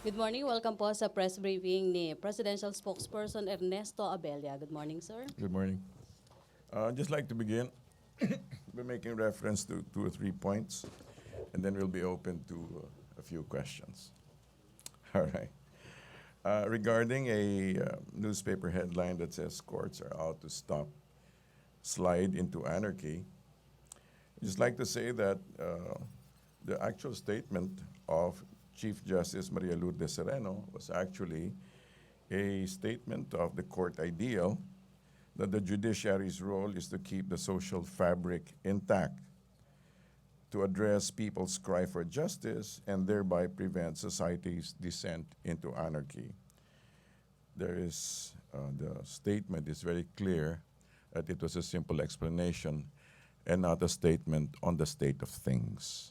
Good morning. Welcome po sa press briefing ni Presidential Spokesperson Ernesto Abella. Good morning, sir. Good morning. I'd just like to begin by making reference to 2 or 3 points, and then we'll be open to a few questions. All right. Regarding a newspaper headline that says courts are out to stop slide into anarchy, I'd just like to say that the actual statement of Chief Justice Maria Lourdes Sereno was actually a statement of the court ideal that the judiciary's role is to keep the social fabric intact, to address people's cry for justice, and thereby prevent society's descent into anarchy. The statement is very clear that it was a simple explanation and not a statement on the state of things.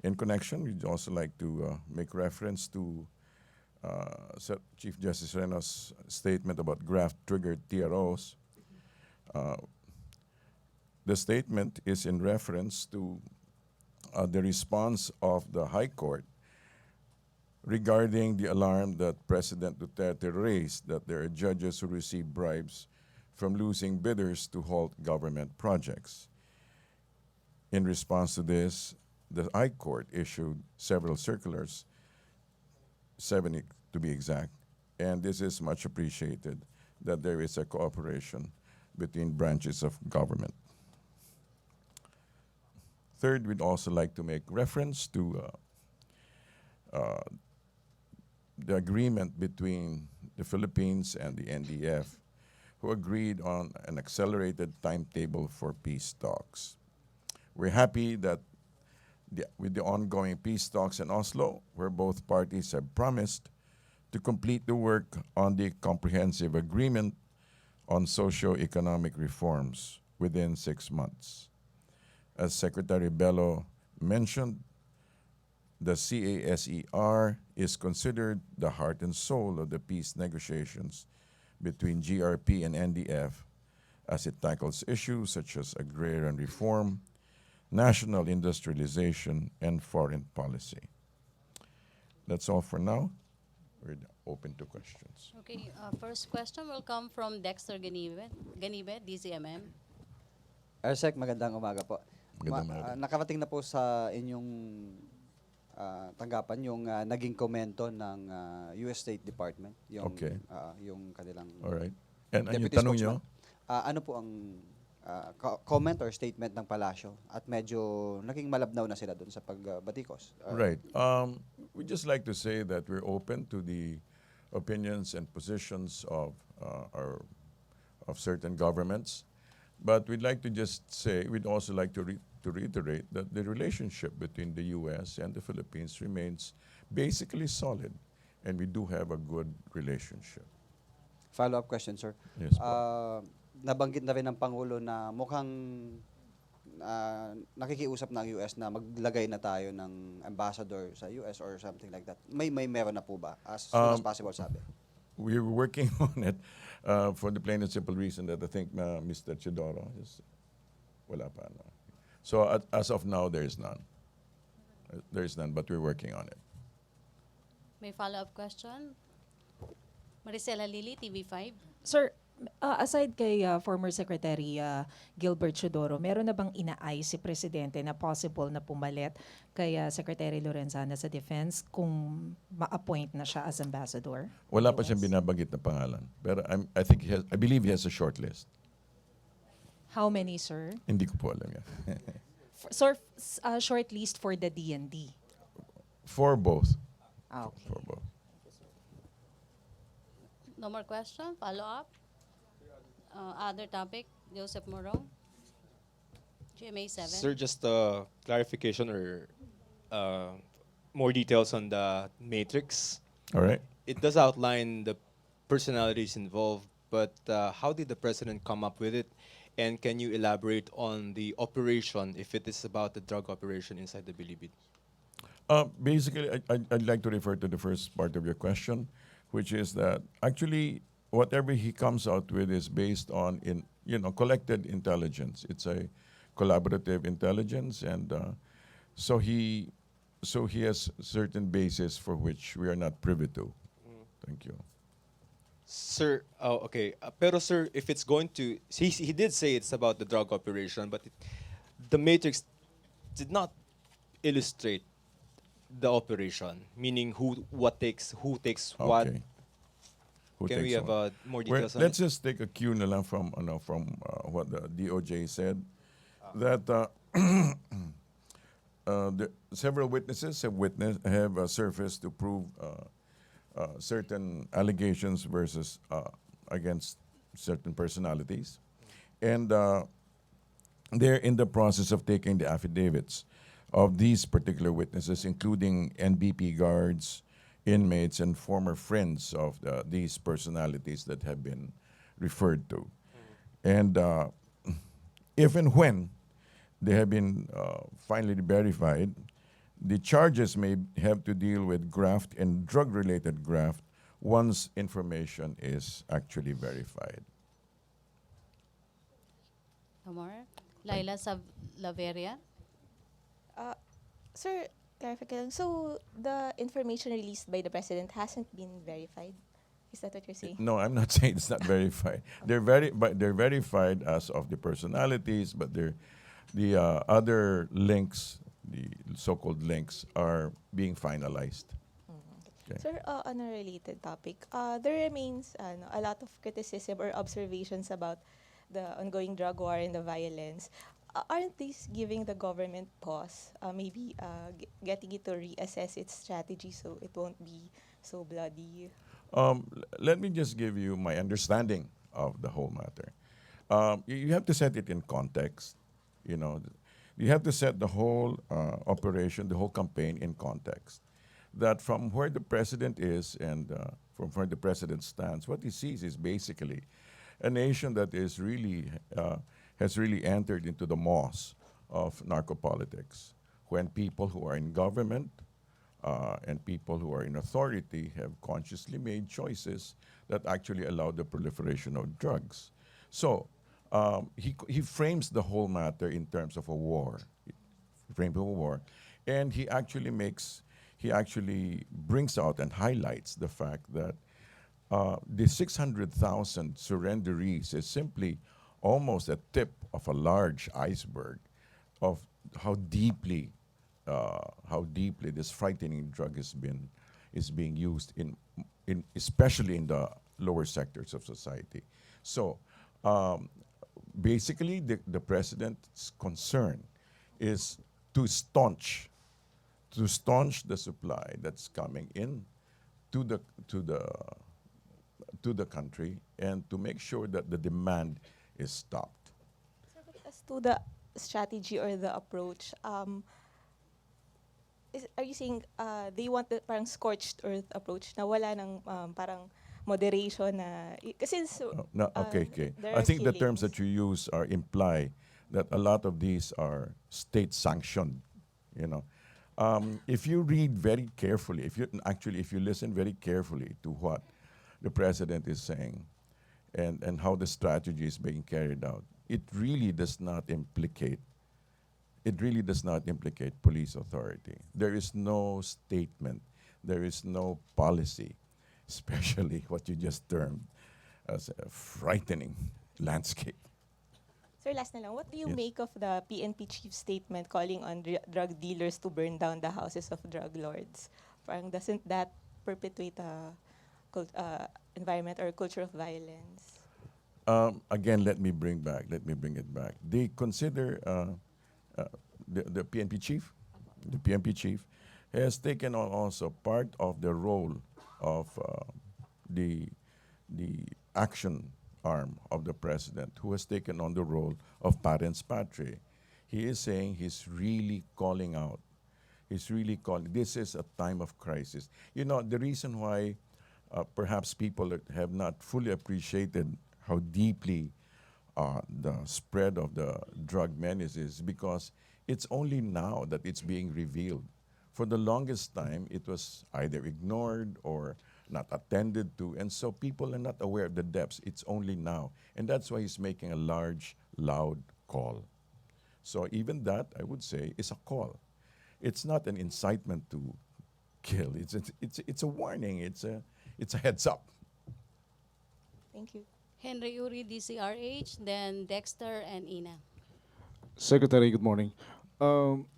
In connection, we'd also like to make reference to Chief Justice Sereno's statement about graft-triggered TROs. The statement is in reference to the response of the High Court regarding the alarm that President Duterte raised that there are judges who receive bribes from losing bidders to halt government projects. In response to this, the High Court issued several circulars, 7 to be exact, and this is much appreciated that there is a cooperation between branches of government. Third, we'd also like to make reference to the agreement between the Philippines and the NDF, who agreed on an accelerated timetable for peace talks. We're happy that with the ongoing peace talks in Oslo, where both parties have promised to complete the work on the comprehensive agreement on socio-economic reforms within 6 months. As Secretary Bello mentioned, the CASER is considered the heart and soul of the peace negotiations between GRP and NDF as it tackles issues such as agrarian reform, national industrialization, and foreign policy. That's all for now. We're open to questions. Okay, first question will come from Dexter Ganibe, DCMM. Ersek, magandang umaga po. Magandang umaga. Nakarating na po sa inyong tanggapan yung naging komento ng US State Department, yung Okay. yung kanilang All right. And yung deputy tanong nyo? spokesman. Ano po ang comment or statement ng palasyo at medyo naging malabnaw na sila doon sa pagbatikos? Right. We just like to say that we're open to the opinions and positions of certain governments, but we'd like to just say we'd also like to reiterate that the relationship between the U.S. and the Philippines remains basically solid, and we do have a good relationship. Follow-up question, sir. Yes, po. Nabanggit na rin ng Pangulo na mukhang nakikiusap ng US na maglagay na tayo ng ambassador sa US or something like that. May meron na po ba? As soon as possible, sabi. We're working on it for the plain and simple reason that I think Mr. Chidoro is wala pa. No? So as of now, there is none. There is none, but we're working on it. May follow-up question? Maricela Lili, TV5. Sir, aside kay former Secretary Gilbert Chodoro, meron na bang inaay si Presidente na possible na pumalit kay Secretary Lorenzana sa Defense kung ma-appoint na siya as ambassador? Wala pa siyang binabanggit na pangalan. Pero I believe he has a short list. How many, sir? Hindi ko po alam yan. Sir, short list for the DND. For both. Okay. For both. No more question? Follow-up? Other topic? Joseph Morong, GMA 7. Sir, just a clarification or more details on the matrix. All right. It does outline the personalities involved, but how did the president come up with it? And can you elaborate on the operation, if it is about the drug operation inside the Bilibid? Basically, I'd like to refer to the first part of your question, which is that actually whatever he comes out with is based on collected intelligence. It's a collaborative intelligence, and so he so he has certain basis for which we are not privy to. Thank you. Sir, oh, okay. Pero sir, if it's going to, he did say it's about the drug operation, but the matrix did not illustrate the operation, meaning who takes what. Okay. Who Can we takes have what? more Well, details on let's it? just take a cue na lang from what the DOJ said, that the several witnesses have surfaced to prove certain allegations versus against certain personalities, and they're in the process of taking the affidavits of these particular witnesses, including NBP guards, inmates, and former friends of these personalities that have been referred to. And if and when they have been finally verified, the charges may have to deal with graft and drug-related graft once information is actually verified. No more? Laila Laveria? Sir, clarification. So the information released by the president hasn't been verified. Is that what you're saying? No, I'm not saying it's not verified. But they're verified as of the personalities, but the other links, the so-called links, are being finalized. Okay. Sir, on a related topic, there remains a lot of criticism or observations about the ongoing drug war and the violence. Aren't these giving the government pause? Maybe getting it to reassess its strategy so it won't be so bloody? Let me just give you my understanding of the whole matter. You have to set it in context. You know, you have to set the whole operation, the whole campaign in context. That from where the president is and from where the president stands, what he sees is basically a nation that is really has really entered into the moss of narcopolitics, when people who are in government and people who are in authority have consciously made choices that actually allow the proliferation of drugs. So he frames the whole matter in terms of a war. He frames a war, and he actually brings out and highlights the fact that the 600,000 surrenderees is simply almost a tip of a large iceberg of how deeply this frightening drug is being used in especially in the lower sectors of society. So basically, the president's concern is to staunch the supply that's coming in to the country, and to make sure that the demand is stopped. Sir, but as to the strategy or the approach, are you saying they want the parang scorched earth approach na wala ng parang moderation na kasi No, okay. there I are think the terms killings. that you use imply that a lot of these are state sanctioned. You know, if you read very carefully, if you listen very carefully to what the president is saying, and how the strategy is being carried out, it really does not implicate police authority. There is no statement, there is no policy, especially what you just termed as a frightening landscape. Sir, last na lang, what do you Yes. make of the PNP chief's statement calling on drug dealers to burn down the houses of drug lords? Parang doesn't that perpetuate a environment or culture of violence? Again, let me bring it back. They consider the PNP chief. The PNP chief has taken on also part of the role of the action arm of the president, who has taken on the role of parens patriae. He is saying he's really calling out. He's really calling. This is a time of crisis. You know, the reason why perhaps people have not fully appreciated how deeply the spread of the drug menace is because it's only now that it's being revealed. For the longest time, it was either ignored or not attended to, and so people are not aware of the depths. It's only now, and that's why he's making a large, loud call. So even that, I would say, is a call. it's not an incitement to kill. It's a warning. It's a heads up. Thank you. Henry Uri, DCRH, then Dexter and Ina. Secretary, good morning.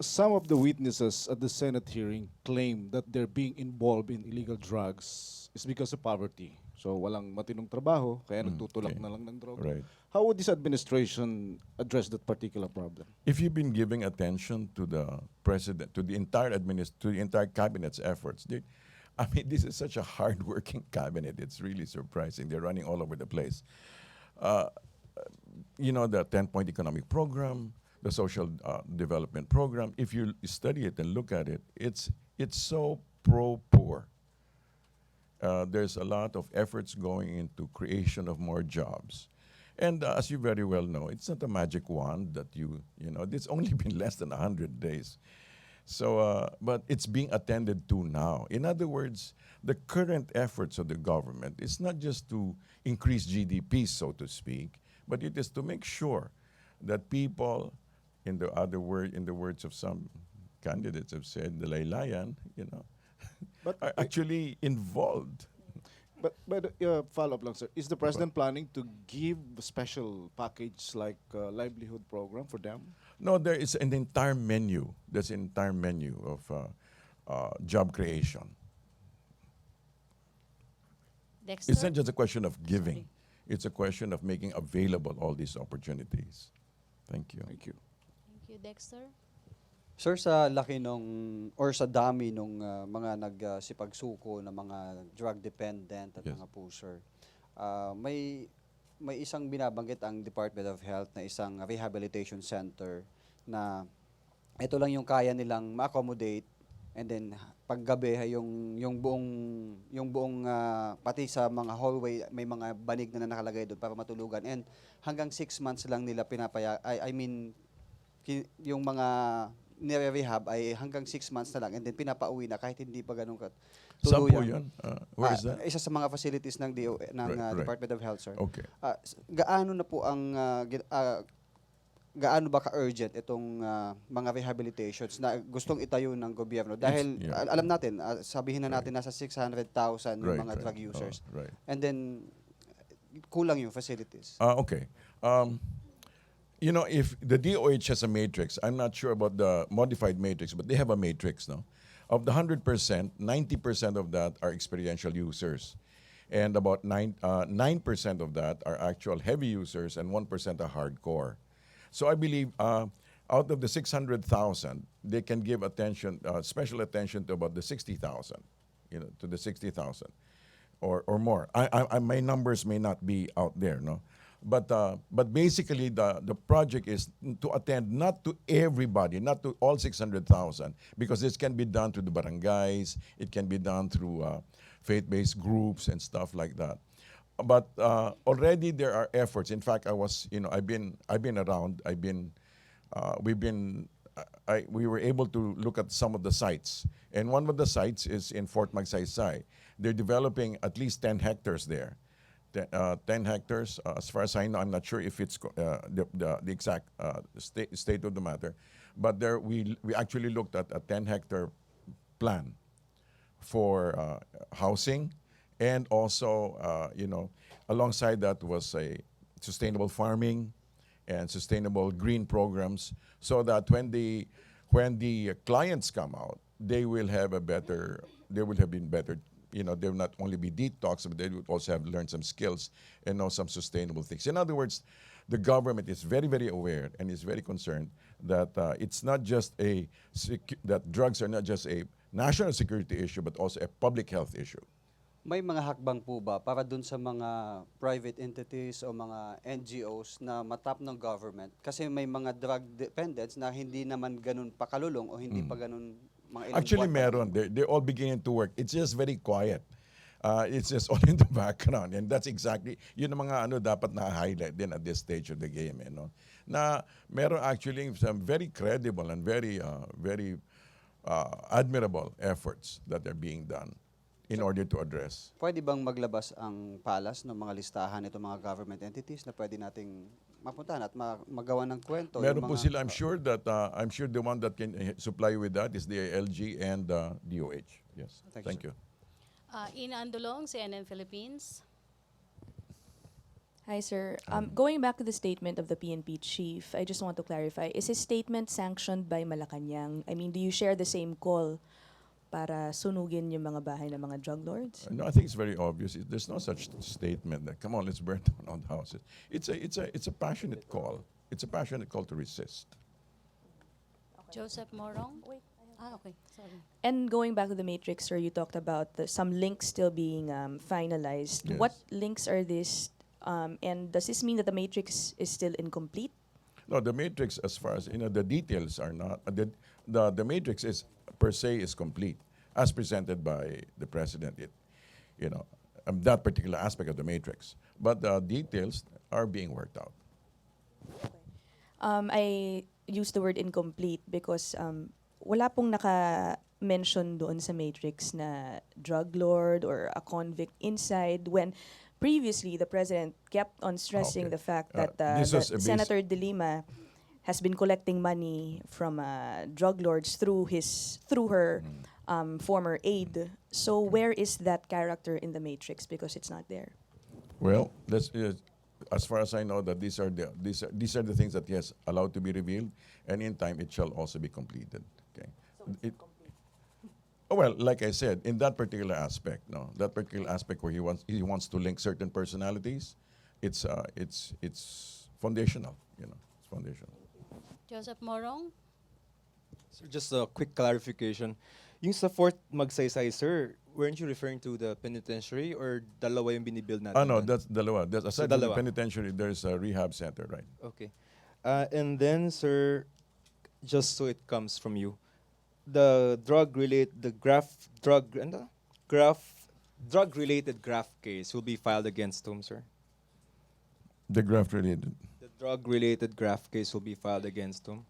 Some of the witnesses at the Senate hearing claim that they're being involved in illegal drugs is because of poverty. So walang matinong trabaho, kaya nagtutulak okay. na lang ng droga. Right. How would this administration address that particular problem? If you've been giving attention to the president, to the entire to the entire cabinet's efforts, I mean, this is such a hard-working cabinet. It's really surprising. They're running all over the place. You know, the 10-point economic program, the social development program. If you study it and look at it, it's so pro-poor. There's a lot of efforts going into creation of more jobs. And as you very well know, it's not a magic wand that you know, it's only been less than 100 days. So, but it's being attended to now. In other words, the current efforts of the government is not just to increase GDP, so to speak, but it is to make sure that people, in the words of some candidates have said, the laylayan, you know, But are actually involved. But follow-up lang, sir. Is the president planning to give a special package like livelihood program for them? No, there is an entire menu. There's an entire menu of job creation. Dexter? It's not just a question of giving. It's a question of making available all these opportunities. Thank you. Thank you. Thank you, Dexter. Sir, sa laki nung, or sa dami nung mga nagsipagsuko na mga drug dependent at Yes. mga pusher, may isang binabanggit ang Department of Health na isang rehabilitation center na ito lang yung kaya nilang ma-accommodate, and then paggabi yung buong pati sa mga hallway may mga banig na nakalagay doon para matulugan, and hanggang 6 months lang nila I mean yung mga nire-rehab ay hanggang 6 months na lang, and then pinapauwi na kahit hindi pa ganun Saan po tuluyan. yun? Where is that? Isa sa mga facilities ng Right. Department of Health, sir. Okay. Gaano na po ang gaano ba ka-urgent itong mga rehabilitations na gustong itayo ng gobyerno? Dahil yeah. alam natin, sabihin na natin nasa 600,000 yung mga drug users. Right. And then kulang yung facilities. Okay. You know, if the DOH has a matrix, I'm not sure about the modified matrix, but they have a matrix, no? Of the 100%, 90% of that are experiential users. And about 9% of that are actual heavy users, and 1% are hardcore. So I believe out of the 600,000, they can give attention, special attention to about the 60,000, you know, to the 60,000 or more. My numbers may not be out there, no? But basically, the project is to attend not to everybody, not to all 600,000, because this can be done through the barangays, it can be done through faith-based groups and stuff like that. But already there are efforts. In fact, I've been around. We were able to look at some of the sites, and one of the sites is in Fort Magsaysay. They're developing at least 10 hectares there. 10 hectares, as far as I know, I'm not sure if it's the exact state of the matter, but there we actually looked at a 10-hectare plan for housing, and also, alongside that was a sustainable farming and sustainable green programs, so that when the clients come out, they will have been better. You know, they will not only be detox, but they would also have learned some skills and know some sustainable things. In other words, the government is very, very aware and is very concerned that it's not just that drugs are not just a national security issue, but also a public health issue. May mga hakbang po ba para dun sa mga private entities o mga NGOs na matap ng government? Kasi may mga drug dependents na hindi naman ganun pakalulong o hindi pa ganun mga ilang Actually, buwan pa meron. They're all beginning to work. It's just very quiet. It's just all in the background. And that's exactly, yun ang mga dapat na-highlight din at this stage of the game. Na meron actually some very credible and very admirable efforts that are being done in order to address. Pwede bang maglabas ang palas ng mga listahan itong mga government entities na pwede nating mapuntahan at magawa ng kwento. Meron yung po mga- sila. I'm sure the one that can supply you with that is the ALG and DOH. Yes. Thank you, Thank sir. you. Ina Andulong, CNN Philippines. Hi, sir. Going back to the statement of the PNP chief, I just want to clarify, is his statement sanctioned by Malacañang? I mean, do you share the same call para sunugin yung mga bahay ng mga drug lords? No, I think it's very obvious. There's no such statement that come on, let's burn down all the houses. It's a passionate call. It's a passionate call to resist. Joseph Morong. Okay, sorry. And going back to the matrix, sir, you talked about some links still being finalized. Yes. What links are these? And does this mean that the matrix is still incomplete? No, the matrix, as far as the details are not. The matrix is per se is complete, as presented by the president. That particular aspect of the matrix, but the details are being worked out. I use the word incomplete because wala pong naka-mention doon sa matrix na drug lord or a convict inside when previously the president kept on stressing Okay. the fact Uh, that this was a base- Senator De Lima has been collecting money from drug lords through her former aide. So where is that character in the matrix? Because it's not there. Well, as far as I know, that these are the things that he has allowed to be revealed, and in time it shall also be completed. Okay. Well, like I said, in that particular aspect, that particular aspect where he wants to link certain personalities, it's foundational. It's foundational. Joseph Morong. Sir, just a quick clarification. Yung sa Fort Magsaysay, sir, weren't you referring to the penitentiary or dalawa yung binibuild natin? No, doon? that's dalawa. Aside from the dalawa. penitentiary, there's a rehab center, right? Okay. And then, sir, just so it comes from you, the drug-related graft case will be filed against whom, sir? The graft related. The drug-related graft case will be filed against whom?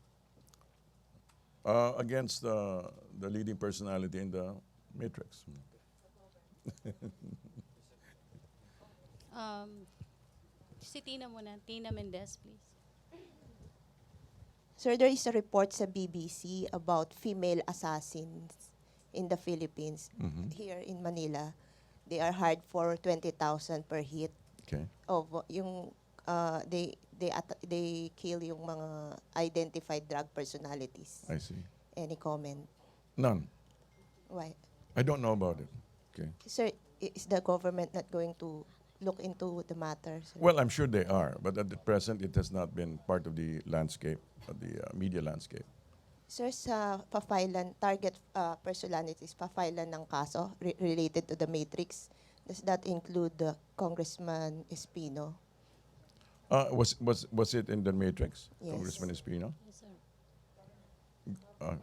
Against the leading personality in the matrix. Si Tina muna. Tina Mendez, please. Sir, there is a report sa BBC about female assassins in the Philippines. Mhm. Here in Manila, they are hired for 20,000 per hit Okay. of yung they kill yung mga identified drug personalities. I see. Any comment? None. Why? I don't know about it. Okay. Sir, is the government not going to look into the matter? Sir? Well, I'm sure they are, but at the present, it has not been part of the landscape, of the media landscape. Sir, sa pa-filean, target personalities, pa-filean ng kaso related to the matrix, does that include Congressman Espino? Was it in the matrix, Yes. Congressman Espino? Yes, sir.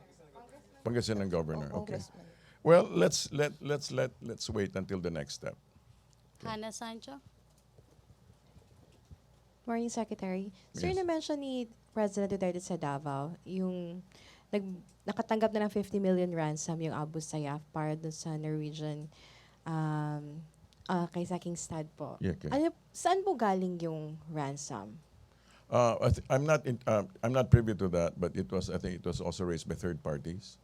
Pangasinan governor. Oh, Okay. Congressman. Well, let's wait until the next step. Hannah Sancho. Morning, Secretary. Sir, Yes. na-mention ni President Duterte sa Davao, yung nakatanggap na ng 50 million ransom yung Abu Sayyaf para dun sa Norwegian kay Saking Stad po. Yeah, okay. Saan po galing yung ransom? I'm not privy to that, but I think it was also raised by third parties.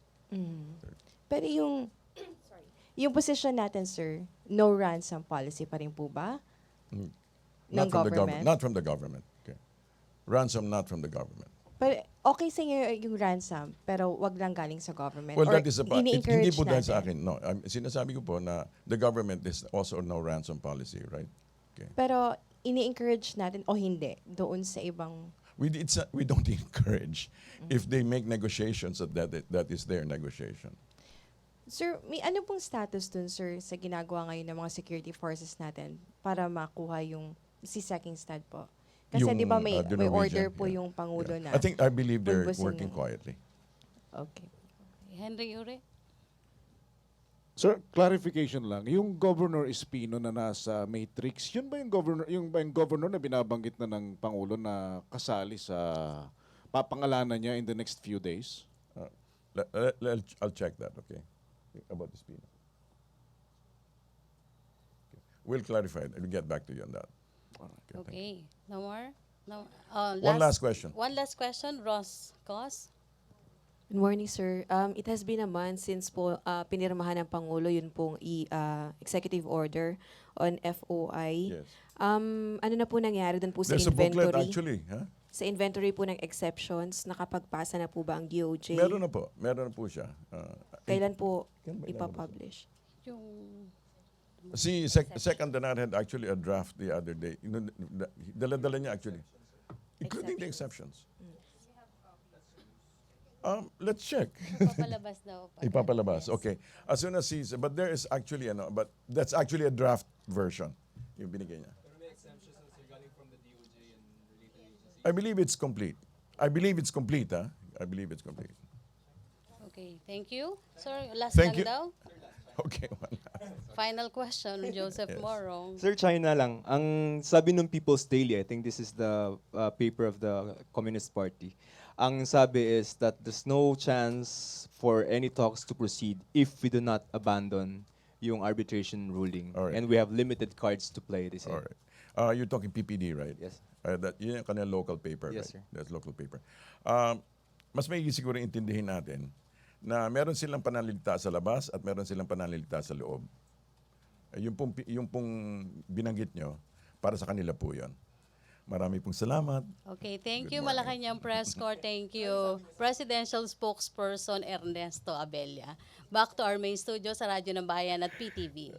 Pero yung position natin, sir, no ransom policy pa rin po ba? Ng Not from the government. government? Not from the government. Okay. Ransom not from the government. Pero okay sa inyo yung ransom, pero wag lang galing sa government. Well, Or that is hindi ini-encourage po dahil sa natin. akin. No, sinasabi ko po na the government is also no ransom policy, right? Okay. Pero ini-encourage natin o hindi doon sa ibang We don't encourage if they make negotiations that is their negotiation. Sir, may ano pong status dun, sir, sa ginagawa ngayon ng mga security forces natin para makuha yung si Saking Stad po? Kasi Yung, di ba may the order Norwegian, po yeah. yung Pangulo Yeah. na. I believe they're pulbusin working na. quietly. Okay. Henry Ure. Sir, clarification lang. Yung Governor Espino na nasa Matrix, yun ba yung governor na binabanggit na ng Pangulo na kasali sa papangalanan niya in the next few days? I'll check that, okay? About the Spino. Okay. We'll clarify it. We'll get back to you on that. Okay. thank you. Okay. No more? No, One last question. One last question, Ross Cos. Good morning, sir. It has been a month since po pinirmahan ng Pangulo yun pong executive order on FOI. Yes. Ano na po nangyari doon po sa There's a booklet inventory? actually. Huh? Sa inventory po ng exceptions, nakapagpasa na po ba ang DOJ? Meron na po siya. Kailan po Kailan ba ipapublish? Yung Si Second Dinar had actually a draft the other day. Dala-dala niya actually. Including the exceptions. Let's check. papalabas daw. Ipapalabas. Okay. As soon as he's, but there is actually, but that's actually a draft version. Yung binigay niya. I believe it's complete. I believe it's complete, huh? I believe it's complete. Okay, thank you. Sir, last Thank lang you. daw. Okay, one last. Final question, Joseph Morong. Sir, China lang. Ang sabi ng People's Daily, I think this is the paper of the Communist Party. Ang sabi is that there's no chance for any talks to proceed if we do not abandon yung arbitration ruling. All right. And we have limited cards to play, they say. All right. You're talking PPD, right? Yes. That yun yung kanilang local paper, Yes, right? sir. That's local paper. Mas may siguro intindihin natin na meron silang pananalita sa labas at meron silang pananalita sa loob. Yung pong binanggit nyo, para sa kanila po yun. Marami pong salamat. Okay, thank Good you morning. Malacañang Press Corps. Thank you Presidential Spokesperson Ernesto Abella. Back to our main studio sa Radyo ng Bayan at PTV.